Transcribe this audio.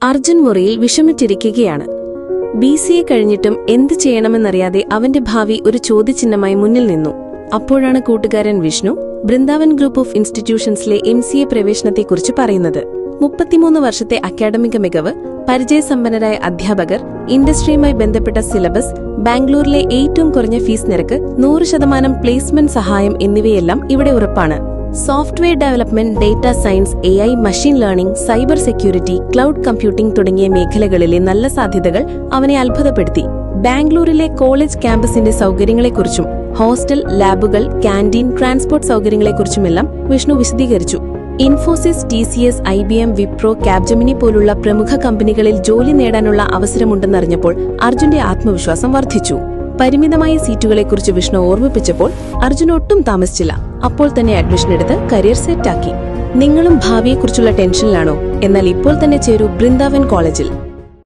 അർജുൻ മുറിയിൽ വിഷമിച്ചിരിക്കുകയാണ്. BCA കഴിഞ്ഞിട്ടും എന്ത് ചെയ്യണമെന്നറിയാതെ അവന്റെ ഭാവി ഒരു ചോദ്യചിഹ്നമായി മുന്നിൽ നിന്നു. അപ്പോഴാണ് കൂട്ടുകാരൻ വിഷ്ണു ബൃന്ദാവൻ ഗ്രൂപ്പ് ഓഫ് ഇൻസ്റ്റിറ്റ്യൂഷൻസിലെ MCA പ്രവേശനത്തെക്കുറിച്ച് പറയുന്നത്. 33 വർഷത്തെ അക്കാഡമിക മികവ്, പരിചയസമ്പന്നരായ അധ്യാപകർ, ഇൻഡസ്ട്രിയുമായി ബന്ധപ്പെട്ട സിലബസ്, ബാംഗ്ലൂരിലെ ഏറ്റവും കുറഞ്ഞ ഫീസ് നിരക്ക്, 100% പ്ലേസ്മെന്റ് സഹായം എന്നിവയെല്ലാം ഇവിടെ ഉറപ്പാണ്. Software development, data science, AI, machine learning, cyber security, cloud computing തുടങ്ങിയ മേഖലകളിലെ നല്ല സാധ്യതകൾ അവനെ അത്ഭുതപ്പെടുത്തി. ബാംഗ്ലൂരിലെ കോളേജ് ക്യാമ്പസിന്റെ സൗകര്യങ്ങളെക്കുറിച്ചും ഹോസ്റ്റൽ, ലാബുകൾ, ക്യാന്റീൻ, ട്രാൻസ്പോർട്ട് സൗകര്യങ്ങളെക്കുറിച്ചുമെല്ലാം വിഷ്ണു വിശദീകരിച്ചു. ഇൻഫോസിസ്, TCS, IBM, വിപ്രോ, കാപ്ജമിനി പോലുള്ള പ്രമുഖ കമ്പനികളിൽ ജോലി നേടാനുള്ള അവസരമുണ്ടെന്നറിഞ്ഞപ്പോൾ അർജുന്റെ ആത്മവിശ്വാസം വർദ്ധിച്ചു. പരിമിതമായ സീറ്റുകളെക്കുറിച്ച് വിഷ്ണു ഓർമ്മിപ്പിച്ചപ്പോൾ അർജുൻ ഒട്ടും താമസിച്ചില്ല. അപ്പോൾ തന്നെ അഡ്മിഷൻ എടുത്ത് കരിയർ സെറ്റാക്കി. നിങ്ങളും ഭാവിയെക്കുറിച്ചുള്ള ടെൻഷനിലാണോ? എന്നാൽ ഇപ്പോൾ തന്നെ ചേരൂ ബൃന്ദാവൻ കോളേജിൽ.